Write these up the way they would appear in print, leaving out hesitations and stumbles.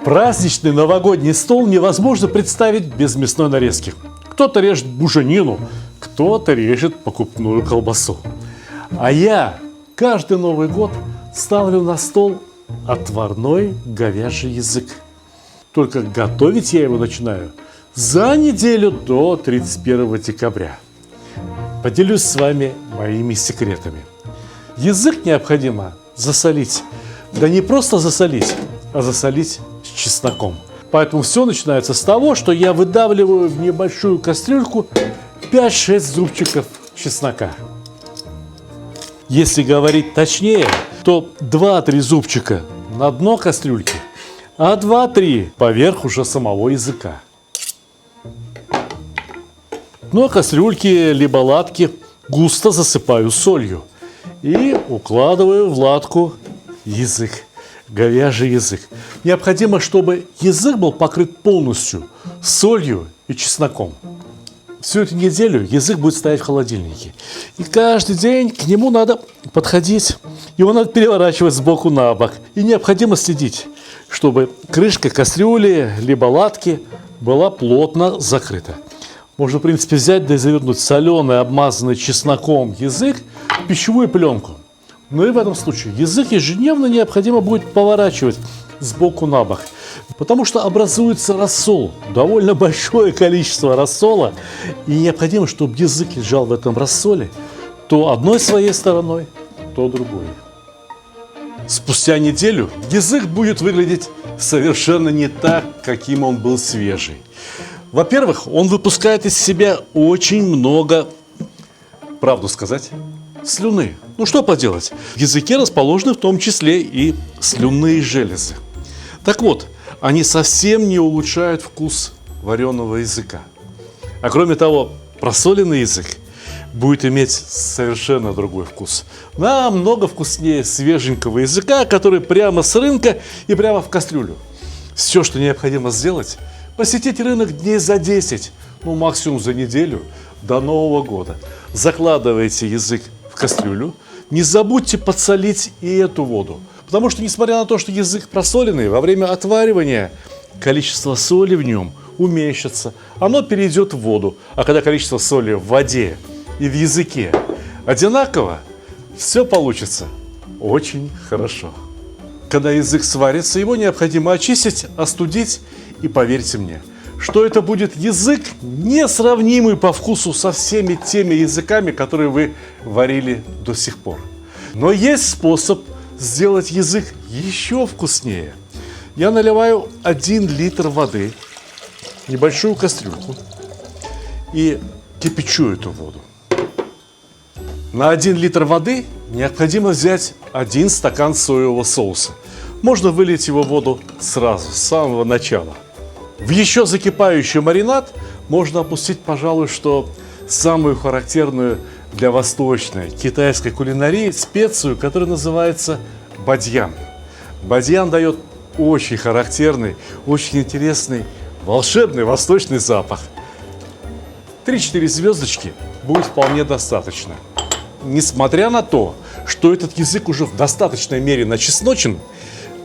Праздничный новогодний стол невозможно представить без мясной нарезки. Кто-то режет буженину, кто-то режет покупную колбасу. А я каждый Новый год ставлю на стол отварной говяжий язык. Только готовить я его начинаю за неделю до 31 декабря. Поделюсь с вами моими секретами. Язык необходимо засолить. Да не просто засолить, а засолить с чесноком. Поэтому все начинается с того, что я выдавливаю в небольшую кастрюльку 5-6 зубчиков чеснока. Если говорить точнее, то 2-3 зубчика на дно кастрюльки, а 2-3 поверх уже самого языка. Дно кастрюльки либо латки густо засыпаю солью и укладываю в латку язык, говяжий язык. Необходимо, чтобы язык был покрыт полностью солью и чесноком. Всю эту неделю язык будет стоять в холодильнике. И каждый день к нему надо подходить. Его надо переворачивать сбоку на бок. И необходимо следить, чтобы крышка кастрюли либо латки была плотно закрыта. Можно, в принципе, взять да и завернуть соленый, обмазанный чесноком язык в пищевую пленку. Но и в этом случае язык ежедневно необходимо будет поворачивать сбоку на бок. Потому что образуется рассол, довольно большое количество рассола. И необходимо, чтобы язык лежал в этом рассоле то одной своей стороной, то другой. Спустя неделю язык будет выглядеть совершенно не так, каким он был свежий. Во-первых, он выпускает из себя очень много, правду сказать, слюны. Ну что поделать, в языке расположены в том числе и слюнные железы. Так вот, они совсем не улучшают вкус вареного языка. А кроме того, просоленный язык будет иметь совершенно другой вкус. Намного вкуснее свеженького языка, который прямо с рынка и прямо в кастрюлю. Все, что необходимо сделать, посетить рынок дней за 10, ну максимум за неделю до Нового года. Закладываете язык в кастрюлю, не забудьте подсолить и эту воду. Потому что, несмотря на то, что язык просоленный, во время отваривания количество соли в нем уменьшится. Оно перейдет в воду. А когда количество соли в воде и в языке одинаково, все получится очень хорошо. Когда язык сварится, его необходимо очистить, остудить. И поверьте мне, что это будет язык, несравнимый по вкусу со всеми теми языками, которые вы варили до сих пор. Но есть способ сделать язык еще вкуснее. Я наливаю 1 литр воды в небольшую кастрюльку и кипячу эту воду. На 1 литр воды необходимо взять 1 стакан соевого соуса. Можно вылить его в воду сразу, с самого начала. В еще закипающий маринад можно опустить, пожалуй, что самую характерную для восточной китайской кулинарии специю, которая называется бадьян. Бадьян дает очень характерный, очень интересный, волшебный восточный запах. 3-4 звездочки будет вполне достаточно. Несмотря на то, что этот язык уже в достаточной мере начесночен,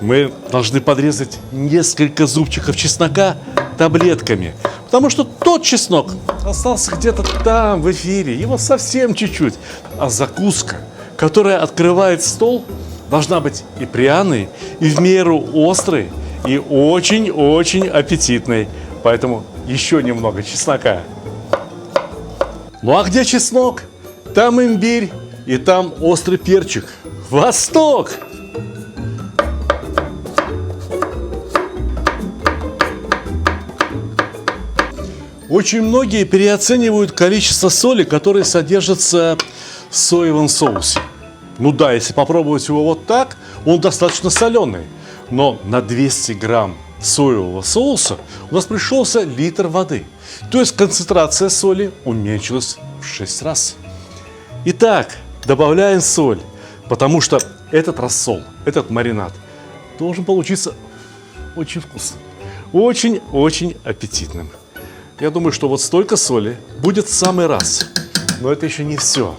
мы должны подрезать несколько зубчиков чеснока таблетками. Потому что тот чеснок остался где-то там, в эфире. Его совсем чуть-чуть. А закуска, которая открывает стол, должна быть и пряной, и в меру острой, и очень-очень аппетитной. Поэтому еще немного чеснока. Ну а где чеснок? Там имбирь и там острый перчик. Восток! Очень многие переоценивают количество соли, которое содержится в соевом соусе. Ну да, если попробовать его вот так, он достаточно соленый. Но на 200 грамм соевого соуса у нас пришелся литр воды. То есть концентрация соли уменьшилась в 6 раз. Итак, добавляем соль, потому что этот рассол, этот маринад должен получиться очень вкусным, очень-очень аппетитным. Я думаю, что вот столько соли будет в самый раз. Но это еще не все.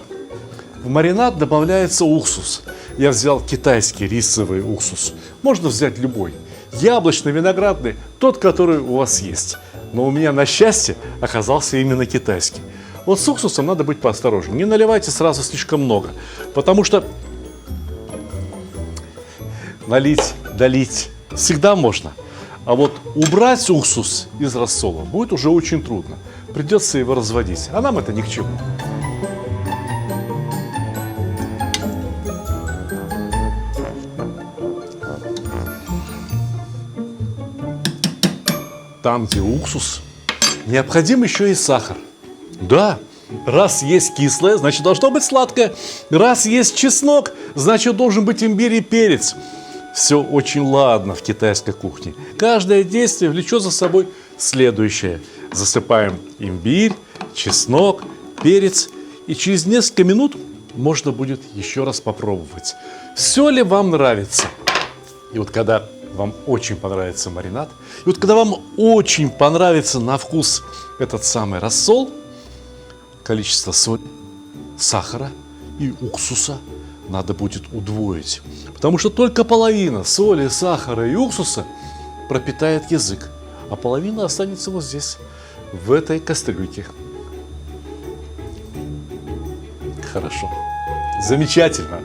В маринад добавляется уксус. Я взял китайский рисовый уксус. Можно взять любой. яблочный, виноградный, тот, который у вас есть. Но у меня, на счастье, оказался именно китайский. Вот с уксусом надо быть поосторожнее. Не наливайте сразу слишком много, потому что налить, долить всегда можно. А вот убрать уксус из рассола будет уже очень трудно. Придется его разводить, а нам это ни к чему. Там, где уксус, необходим еще и сахар. Да, раз есть кислое, значит должно быть сладкое. Раз есть чеснок, значит должен быть имбирь и перец. Все очень ладно в китайской кухне. Каждое действие влечет за собой следующее. Засыпаем имбирь, чеснок, перец. И через несколько минут можно будет еще раз попробовать. Все ли вам нравится? И вот когда вам очень понравится маринад, и вот когда вам очень понравится на вкус этот самый рассол, количество соли, сахара и уксуса надо будет удвоить. Потому что только половина соли, сахара и уксуса пропитает язык, а половина останется вот здесь, в этой кастрюльке. Хорошо. Замечательно.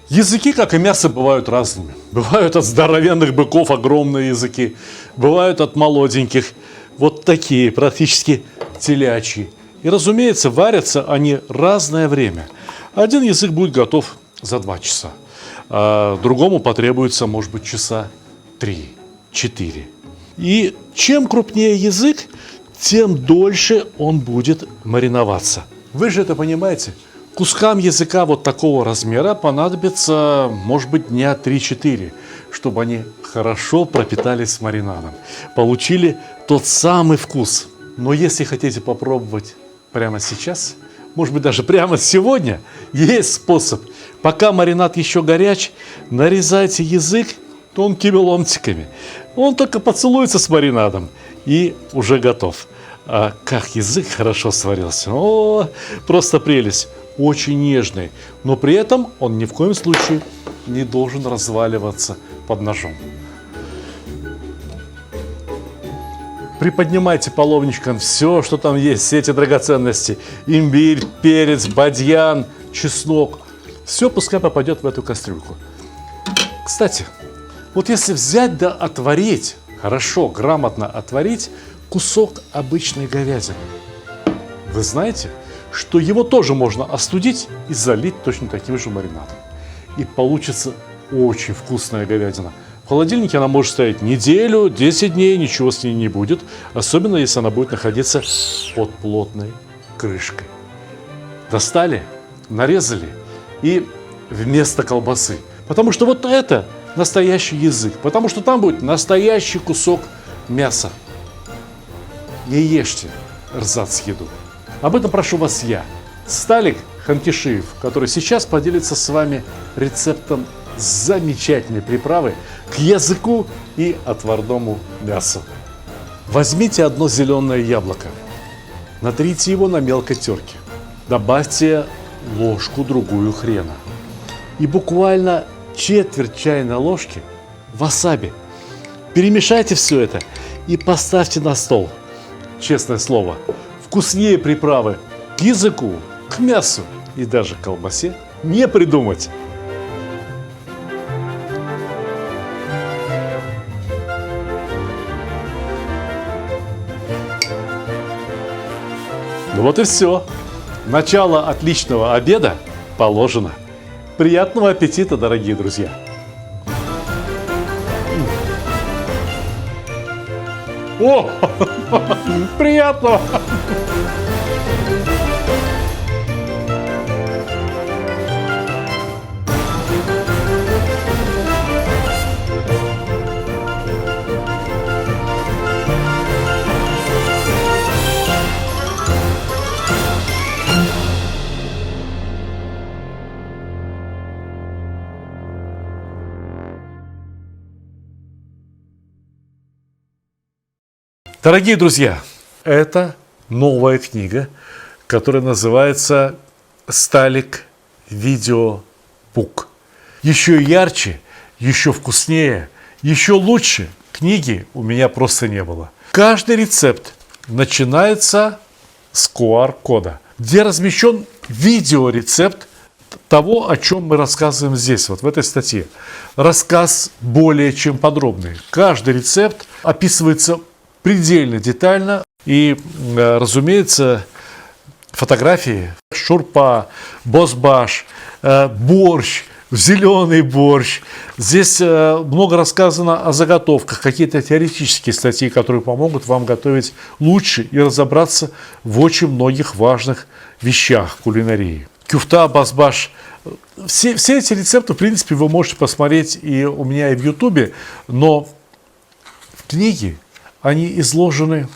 Языки, как и мясо, бывают разными. Бывают от здоровенных быков огромные языки, бывают от молоденьких, вот такие, практически телячьи. И, разумеется, варятся они разное время. Один язык будет готов за 2 часа, а другому потребуется, может быть, часа 3-4. И чем крупнее язык, тем дольше он будет мариноваться. Вы же это понимаете? Кускам языка вот такого размера понадобится, может быть, дня 3-4, чтобы они хорошо пропитались маринадом, получили тот самый вкус. Но если хотите попробовать прямо сейчас, может быть, даже прямо сегодня, есть способ. Пока маринад еще горяч, нарезайте язык тонкими ломтиками. Он только поцелуется с маринадом и уже готов. А как язык хорошо сварился. О, просто прелесть. Очень нежный, но при этом он ни в коем случае не должен разваливаться под ножом. Приподнимайте половничком все, что там есть, все эти драгоценности. Имбирь, перец, бадьян, чеснок. Все пускай попадет в эту кастрюльку. Кстати, вот если взять да отварить, хорошо, грамотно отварить кусок обычной говядины, вы знаете, что его тоже можно остудить и залить точно таким же маринадом. И получится очень вкусная говядина. В холодильнике она может стоять неделю, 10 дней, ничего с ней не будет. Особенно, если она будет находиться под плотной крышкой. Достали, нарезали и вместо колбасы. Потому что вот это настоящий язык. Потому что там будет настоящий кусок мяса. Не ешьте эрзац-еду. Об этом прошу вас я, Сталик Ханкишиев, который сейчас поделится с вами рецептом замечательной приправы к языку и отварному мясу. Возьмите одно зеленое яблоко, натрите его на мелкой терке, добавьте ложку-другую хрена и буквально четверть чайной ложки васаби. Перемешайте все это и поставьте на стол. Честное слово, вкуснее приправы к языку, к мясу и даже к колбасе не придумать. Ну вот и все. Начало отличного обеда положено. Приятного аппетита, дорогие друзья! О, приятного! Дорогие друзья, это новая книга, которая называется «Сталик Видеобук». Еще ярче, еще вкуснее, Еще лучше книги у меня просто не было. Каждый рецепт начинается с QR-кода, где размещен видеорецепт того, о чем мы рассказываем здесь, вот в этой статье. Рассказ более чем подробный. Каждый рецепт описывается предельно детально. И, разумеется, фотографии шурпа, бозбаш, борщ, зеленый борщ. Здесь много рассказано о заготовках, какие-то теоретические статьи, которые помогут вам готовить лучше и разобраться в очень многих важных вещах кулинарии. Кюфта, бозбаш. Все эти рецепты, в принципе, вы можете посмотреть и у меня, и в Ютубе, но в книге они изложены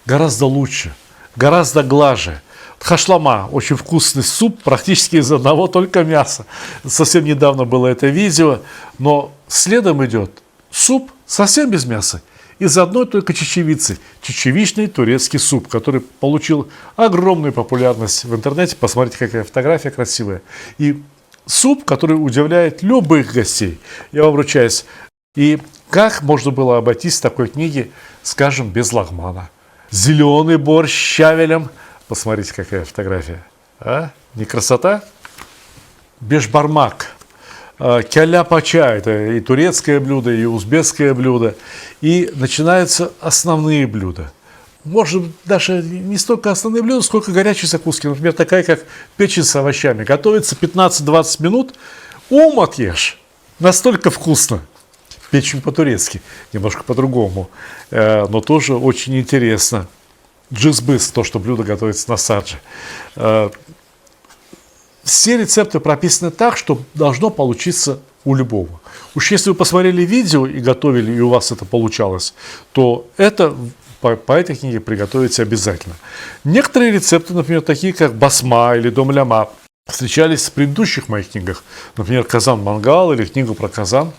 гораздо лучше, гораздо глаже. Хашлама – очень вкусный суп, практически из одного только мяса. Совсем недавно было это видео, но следом идет суп совсем без мяса, из одной только чечевицы. Чечевичный турецкий суп, который получил огромную популярность в интернете. Посмотрите, какая фотография красивая. И суп, который удивляет любых гостей. Я вам ручаюсь. И как можно было обойтись в такой книге, скажем, без лагмана? Зеленый борщ с щавелем. Посмотрите, какая фотография. А? Не красота? Бешбармак. Кяля-пача. Это и турецкое блюдо, и узбекское блюдо. И начинаются основные блюда. Может, даже не столько основные блюда, сколько горячие закуски. Например, такая, как печень с овощами. Готовится 15-20 минут. Ум отъешь. Настолько вкусно. Печень по-турецки. Немножко по-другому. Но тоже очень интересно. Джизбыс, то, что блюдо готовится на садже. Все рецепты прописаны так, что должно получиться у любого. Уж если вы посмотрели видео и готовили, и у вас это получалось, то это по этой книге приготовить обязательно. Некоторые рецепты, например, такие как басма или дом ляма, встречались в предыдущих моих книгах. Например, казан-мангал или книгу про казан.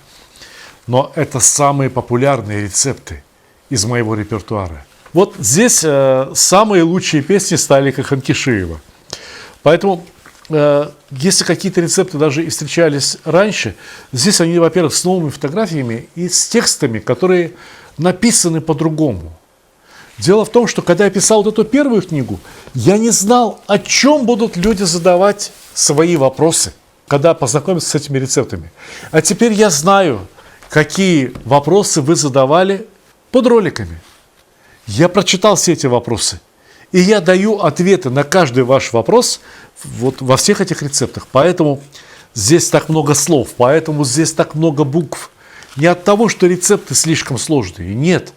Но это самые популярные рецепты из моего репертуара. Вот здесь самые лучшие песни Сталика Ханкишиева. Поэтому, если какие-то рецепты даже и встречались раньше, здесь они, во-первых, с новыми фотографиями и с текстами, которые написаны по-другому. Дело в том, что когда я писал вот эту первую книгу, я не знал, о чем будут люди задавать свои вопросы, когда познакомятся с этими рецептами. А теперь я знаю, какие вопросы вы задавали под роликами. Я прочитал все эти вопросы, и я даю ответы на каждый ваш вопрос вот во всех этих рецептах. Поэтому здесь так много слов, поэтому здесь так много букв. Не от того, что рецепты слишком сложные, нет.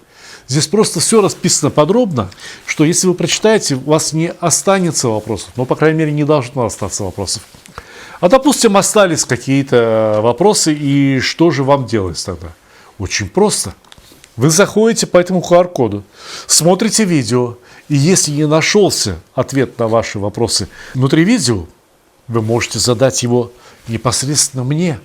Здесь просто все расписано подробно, что если вы прочитаете, у вас не останется вопросов, но, по крайней мере, не должно остаться вопросов. А, допустим, остались какие-то вопросы, и что же вам делать тогда? Очень просто. Вы заходите по этому QR-коду, смотрите видео, и если не нашелся ответ на ваши вопросы внутри видео, вы можете задать его непосредственно мне.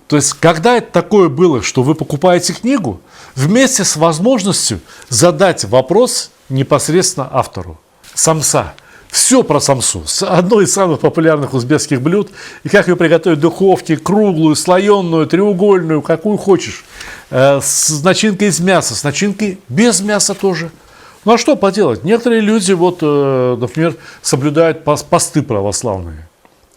То есть, когда это такое было, что вы покупаете книгу, вместе с возможностью задать вопрос непосредственно автору. Самса. Все про самсу. Одно из самых популярных узбекских блюд. И как ее приготовить в духовке, круглую, слоеную, треугольную, какую хочешь. С начинкой из мяса, с начинкой без мяса тоже. Ну а что поделать? Некоторые люди, вот, например, соблюдают посты православные.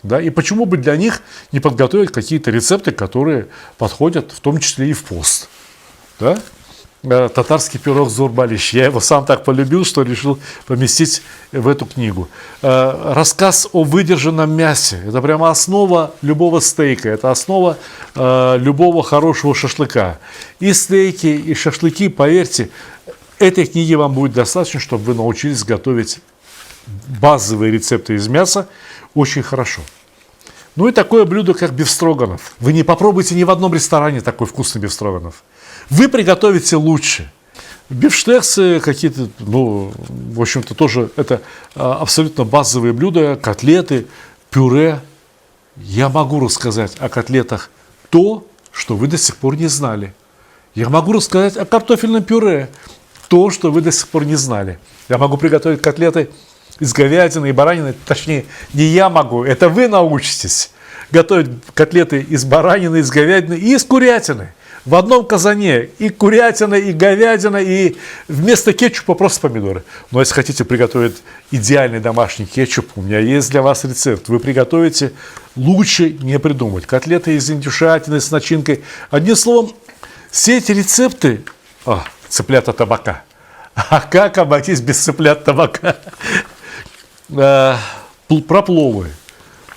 Да? И почему бы для них не подготовить какие-то рецепты, которые подходят в том числе и в пост? Да? Татарский пирог Зурбалиш. Я его сам так полюбил, что решил поместить в эту книгу. Рассказ о выдержанном мясе. Это прямо основа любого стейка. Это основа любого хорошего шашлыка. И стейки, и шашлыки, поверьте, этой книги вам будет достаточно, чтобы вы научились готовить базовые рецепты из мяса очень хорошо. Ну и такое блюдо, как бифстроганов. Вы не попробуйте ни в одном ресторане такой вкусный бифстроганов. Вы приготовите лучше. Бифштексы какие-то, ну, в общем-то, тоже это абсолютно базовые блюда, котлеты, пюре. Я могу рассказать о котлетах то, что вы до сих пор не знали. Я могу рассказать о картофельном пюре, то, что вы до сих пор не знали. Я могу приготовить котлеты из говядины и баранины, точнее, не я могу, это вы научитесь готовить котлеты из баранины, из говядины и из курятины. В одном казане и курятина, и говядина, и вместо кетчупа просто помидоры. Но если хотите приготовить идеальный домашний кетчуп, у меня есть для вас рецепт. Вы приготовите, лучше не придумать. Котлеты из индюшатины с начинкой. Одним словом, все эти рецепты... цыплята табака. А как обойтись без цыплят табака? Про пловы.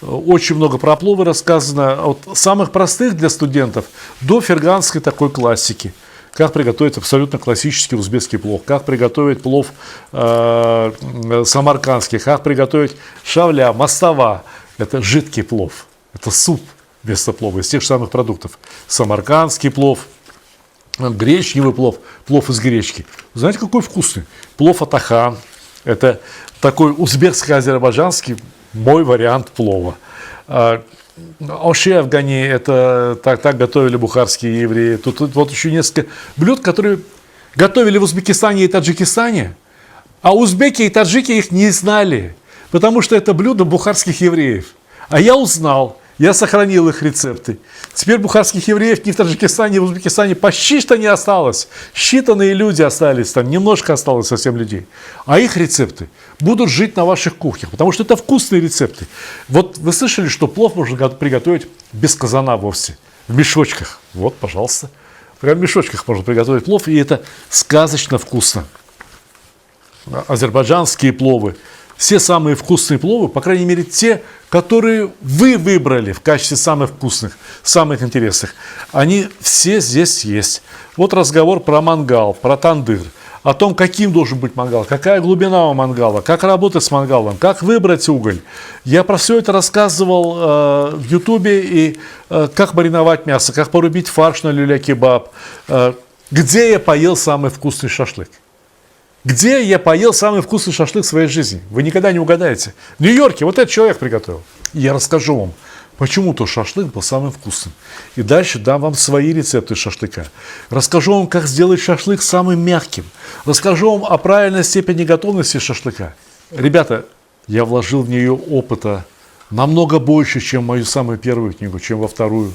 Очень много про пловы рассказано. От самых простых для студентов до ферганской такой классики. Как приготовить абсолютно классический узбекский плов. Как приготовить плов самаркандский. Как приготовить шавля, мастава. Это жидкий плов. Это суп вместо плова из тех же самых продуктов. Самаркандский плов. Гречневый плов, плов из гречки. Знаете, какой вкусный? Плов атахан. Это такой узбекско-азербайджанский мой вариант плова. Оши афгани, это так готовили бухарские евреи. Тут вот еще несколько блюд, которые готовили в Узбекистане и Таджикистане, а узбеки и таджики их не знали, потому что это блюдо бухарских евреев. А я узнал. Я сохранил их рецепты. Теперь бухарских евреев ни в Таджикистане, ни в Узбекистане почти что не осталось. Считанные люди остались там, немножко осталось совсем людей. А их рецепты будут жить на ваших кухнях, потому что это вкусные рецепты. Вот вы слышали, что плов можно приготовить без казана вовсе, в мешочках. Вот, пожалуйста. Прямо в мешочках можно приготовить плов, и это сказочно вкусно. Азербайджанские пловы. Все самые вкусные пловы, по крайней мере те, которые вы выбрали в качестве самых вкусных, самых интересных, они все здесь есть. Вот разговор про мангал, про тандыр, о том, каким должен быть мангал, какая глубина у мангала, как работать с мангалом, как выбрать уголь. Я про все это рассказывал в Ютубе, и как мариновать мясо, как порубить фарш на люля-кебаб, где я поел самый вкусный шашлык. Где я поел самый вкусный шашлык в своей жизни? Вы никогда не угадаете. В Нью-Йорке вот этот человек приготовил. И я расскажу вам, почему то шашлык был самым вкусным. И дальше дам вам свои рецепты шашлыка. Расскажу вам, как сделать шашлык самым мягким. Расскажу вам о правильной степени готовности шашлыка. Ребята, я вложил в нее опыта намного больше, чем в мою самую первую книгу, чем во вторую.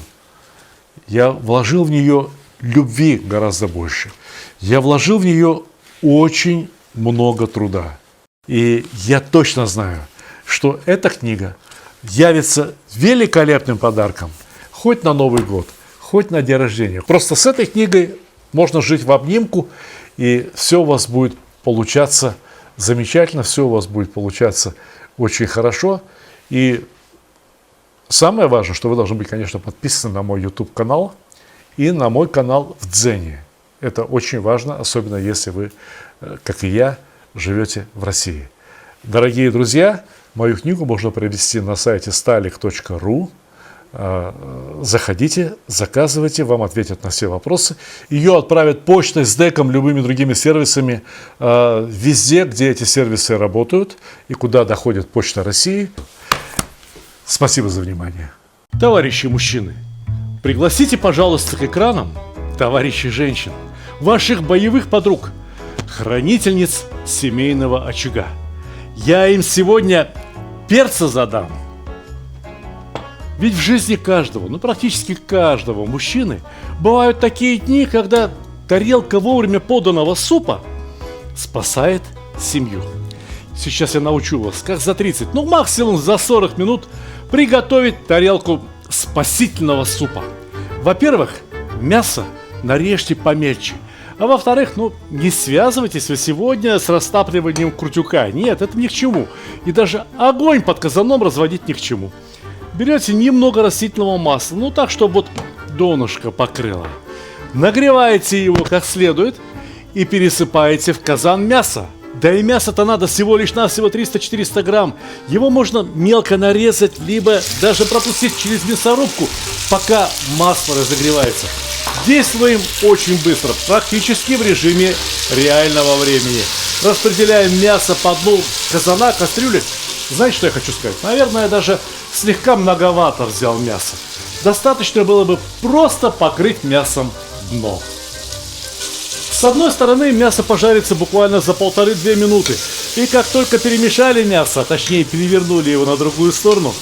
Я вложил в нее любви гораздо больше. Я вложил в нее очень много труда. И я точно знаю, что эта книга явится великолепным подарком хоть на Новый год, хоть на день рождения. Просто с этой книгой можно жить в обнимку, и все у вас будет получаться замечательно, все у вас будет получаться очень хорошо. И самое важное, что вы должны быть, конечно, подписаны на мой YouTube-канал и на мой канал в Дзене. Это очень важно, особенно если вы, как и я, живете в России. Дорогие друзья, мою книгу можно приобрести на сайте stalik.ru. Заходите, заказывайте, вам ответят на все вопросы. Ее отправят почтой, с деком, любыми другими сервисами, везде, где эти сервисы работают и куда доходит Почта России. Спасибо за внимание. Товарищи мужчины, пригласите, пожалуйста, к экранам товарищей женщин, ваших боевых подруг, хранительниц семейного очага. Я им сегодня перца задам. Ведь в жизни каждого, практически каждого мужчины бывают такие дни, когда тарелка вовремя поданного супа спасает семью. Сейчас я научу вас, как за 30, максимум за 40 минут приготовить тарелку спасительного супа. Во-первых, мясо нарежьте помельче. А во-вторых, не связывайтесь вы сегодня с растапливанием крутюка. Нет, это ни к чему. И даже огонь под казаном разводить ни к чему. Берете немного растительного масла, так, чтобы донышко покрыло. Нагреваете его как следует и пересыпаете в казан мясо. Да и мясо-то надо всего лишь навсего 300-400 грамм. Его можно мелко нарезать, либо даже пропустить через мясорубку, пока масло разогревается. Действуем очень быстро, практически в режиме реального времени. Распределяем мясо по дну казана, кастрюли. Знаете, что я хочу сказать? Наверное, я даже слегка многовато взял мяса. Достаточно было бы просто покрыть мясом дно. С одной стороны мясо пожарится буквально за 1,5-2 минуты. И как только перемешали мясо, точнее перевернули его на другую сторону,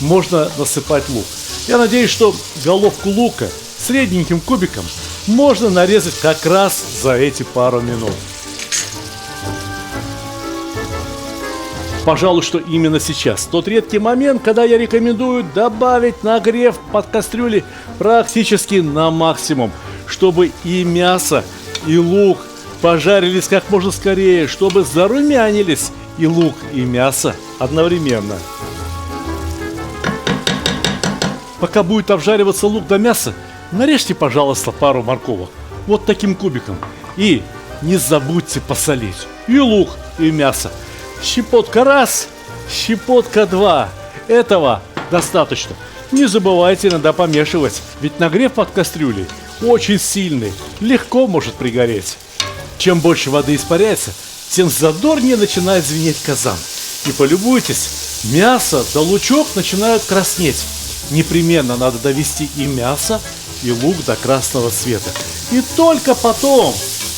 можно насыпать лук. Я надеюсь, что головку лука средненьким кубиком можно нарезать как раз за эти пару минут. Пожалуй, что именно сейчас тот редкий момент, когда я рекомендую добавить нагрев под кастрюли практически на максимум, чтобы и мясо, и лук пожарились как можно скорее, чтобы зарумянились и лук, и мясо одновременно. Пока будет обжариваться лук да мясо, нарежьте, пожалуйста, пару морковок вот таким кубиком. И не забудьте посолить и лук, и мясо. Щепотка раз, щепотка два. Этого достаточно. Не забывайте иногда помешивать, ведь нагрев под кастрюлей очень сильный, легко может пригореть. Чем больше воды испаряется, тем задорнее начинает звенеть казан. И полюбуйтесь, мясо да лучок начинают краснеть. Непременно надо довести и мясо, и лук до красного цвета. И только потом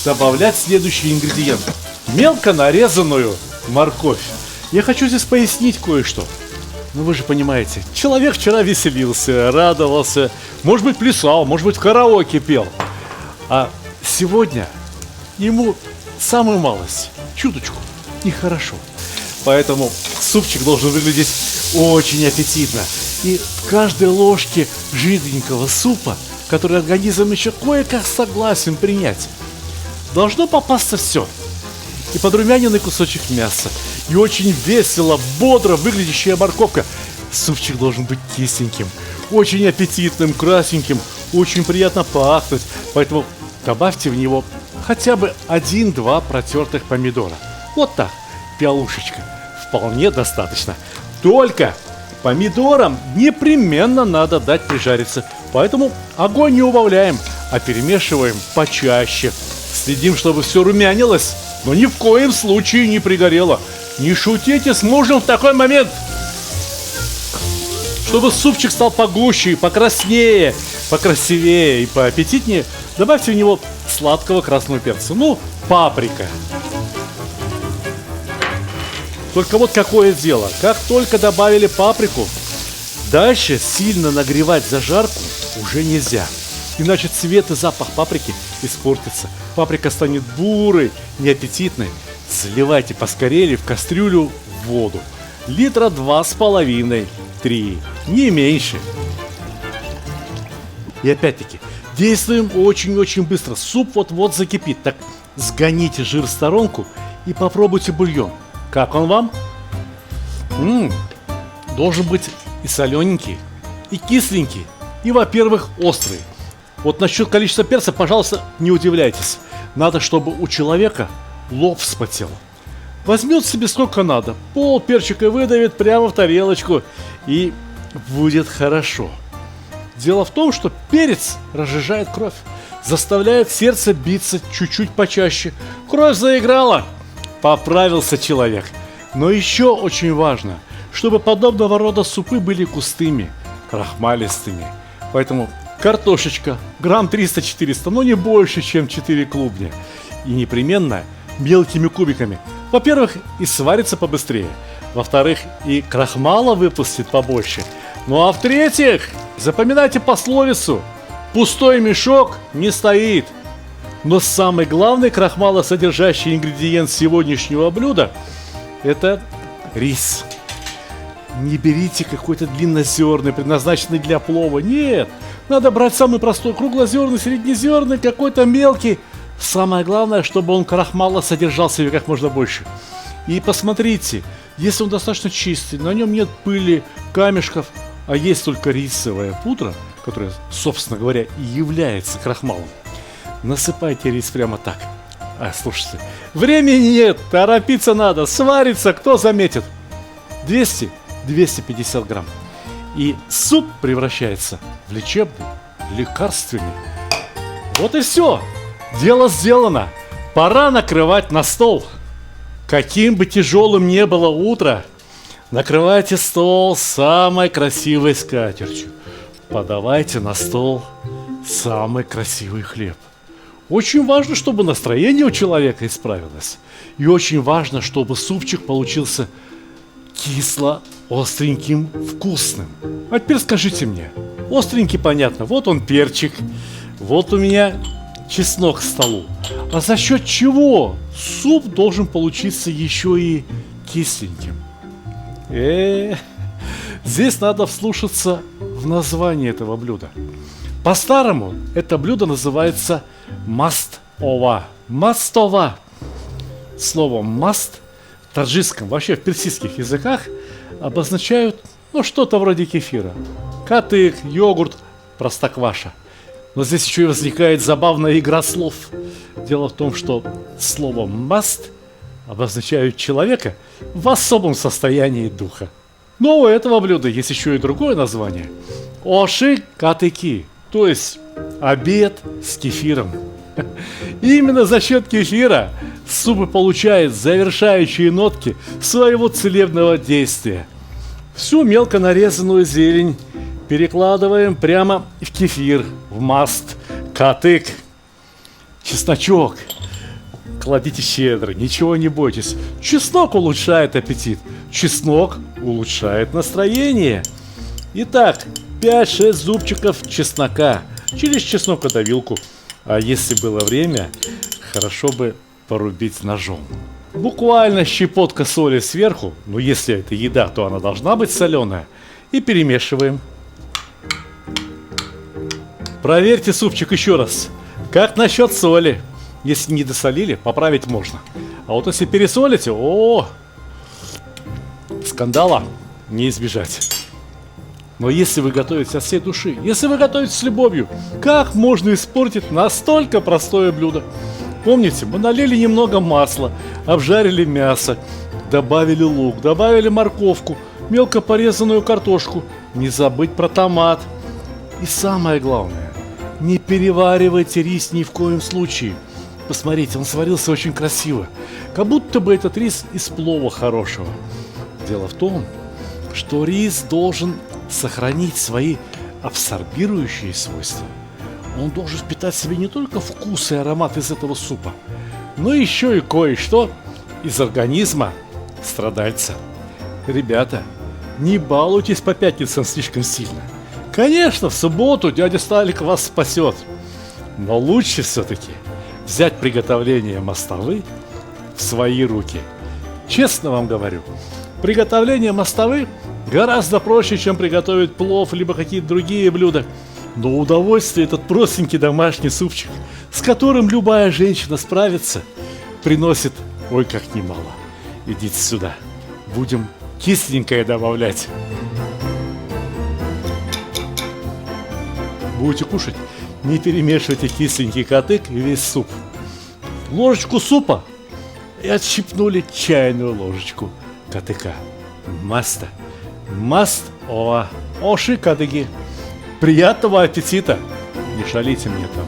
добавлять следующие ингредиенты. Мелко нарезанную морковь. Я хочу здесь пояснить кое-что. Ну вы же понимаете, человек вчера веселился, радовался, может быть плясал, может быть в караоке пел. А сегодня ему самую малость, чуточку, нехорошо. Поэтому супчик должен выглядеть очень аппетитно. И в каждой ложке жиденького супа, который организм еще кое-как согласен принять, должно попасться все. И подрумяненный кусочек мяса, и очень весело, бодро выглядящая морковка. Супчик должен быть кисленьким, очень аппетитным, красненьким, очень приятно пахнуть. Поэтому добавьте в него хотя бы 1-2 протертых помидора. Вот так, пиалушечка. Вполне достаточно. Только помидорам непременно надо дать прижариться. Поэтому огонь не убавляем, а перемешиваем почаще. Следим, чтобы все румянилось, но ни в коем случае не пригорело. Не шутите с мужем в такой момент. Чтобы супчик стал погуще, покраснее, покрасивее и поаппетитнее, добавьте в него сладкого красного перца. Ну, паприка. Только вот какое дело. Как только добавили паприку, дальше сильно нагревать зажарку уже нельзя. Иначе цвет и запах паприки испортится. Паприка станет бурой, неаппетитной. Заливайте поскорее в кастрюлю воду. 2,5-3 литра, не меньше. И опять-таки, действуем очень-очень быстро. Суп вот-вот закипит. Так сгоните жир в сторонку и попробуйте бульон. Как он вам? Должен быть и солененький, и кисленький, и, во-первых, острый. Вот насчет количества перца, пожалуйста, не удивляйтесь. Надо, чтобы у человека лоб вспотел. Возьмет себе сколько надо, пол перчика выдавит прямо в тарелочку, и будет хорошо. Дело в том, что перец разжижает кровь, заставляет сердце биться чуть-чуть почаще. Кровь заиграла, поправился человек. Но еще очень важно, чтобы подобного рода супы были густыми, крахмалистыми. Поэтому картошечка, грамм 300-400, но не больше, чем 4 клубня. И непременно мелкими кубиками. Во-первых, и сварится побыстрее. Во-вторых, и крахмала выпустит побольше. Ну а в-третьих, запоминайте пословицу: пустой мешок не стоит. Но самый главный крахмалосодержащий ингредиент сегодняшнего блюда — это рис. Не берите какой-то длиннозерный, предназначенный для плова. Нет, надо брать самый простой, круглозерный, среднезерный, какой-то мелкий. Самое главное, чтобы он крахмала содержал в себе как можно больше. И посмотрите, если он достаточно чистый, на нем нет пыли, камешков, а есть только рисовая пудра, которая, собственно говоря, и является крахмалом, насыпайте рис прямо так. Слушайте, времени нет, торопиться надо, сварится, кто заметит. 200-250 грамм. И суп превращается в лечебный, лекарственный. Вот и все. Дело сделано. Пора накрывать на стол. Каким бы тяжелым ни было утро, накрывайте стол самой красивой скатертью. Подавайте на стол самый красивый хлеб. Очень важно, чтобы настроение у человека исправилось. И очень важно, чтобы супчик получился кисло-остреньким, вкусным. А теперь скажите мне, остренький, понятно, вот он перчик, вот у меня чеснок к столу. А за счет чего суп должен получиться еще и кисленьким? Здесь надо вслушаться в название этого блюда. По-старому это блюдо называется мастова. Мастова. Слово маст в таджикском, вообще в персидских языках обозначают что-то вроде кефира. Катык, йогурт, простокваша. Но здесь еще и возникает забавная игра слов. Дело в том, что слово маст обозначает человека в особом состоянии духа. Но у этого блюда есть еще и другое название. Оши катыки, то есть обед с кефиром. И именно за счет кефира суп и получает завершающие нотки своего целебного действия. Всю мелко нарезанную зелень перекладываем прямо в кефир, в маст, катык, чесночок. Кладите щедро, ничего не бойтесь. Чеснок улучшает аппетит, чеснок улучшает настроение. Итак, 5-6 зубчиков чеснока через чеснокодавилку. А если было время, хорошо бы порубить ножом. Буквально щепотка соли сверху, но если это еда, то она должна быть соленая. И перемешиваем. Проверьте супчик еще раз. Как насчет соли? Если не досолили, поправить можно. А вот если пересолите, скандала не избежать. Но если вы готовите от всей души, если вы готовите с любовью, как можно испортить настолько простое блюдо? Помните, мы налили немного масла, обжарили мясо, добавили лук, добавили морковку, мелко порезанную картошку, не забыть про томат. И самое главное, не переваривайте рис ни в коем случае. Посмотрите, он сварился очень красиво, как будто бы этот рис из плова хорошего. Дело в том, что рис должен сохранить свои абсорбирующие свойства. Он должен впитать в себе не только вкус и аромат из этого супа, но еще и кое-что из организма страдальца. Ребята, не балуйтесь по пятницам слишком сильно. Конечно, в субботу дядя Сталик вас спасет, но лучше все-таки взять приготовление мастовы в свои руки. Честно вам говорю, приготовление мастовы гораздо проще, чем приготовить плов, либо какие-то другие блюда. Но удовольствие этот простенький домашний супчик, с которым любая женщина справится, приносит ой как немало. Идите сюда, будем кисленькое добавлять. Будете кушать, не перемешивайте кисленький катык и весь суп. Ложечку супа и отщипнули чайную ложечку катыка. Маста. Оши кадыги. Приятного аппетита! Не шалите мне там.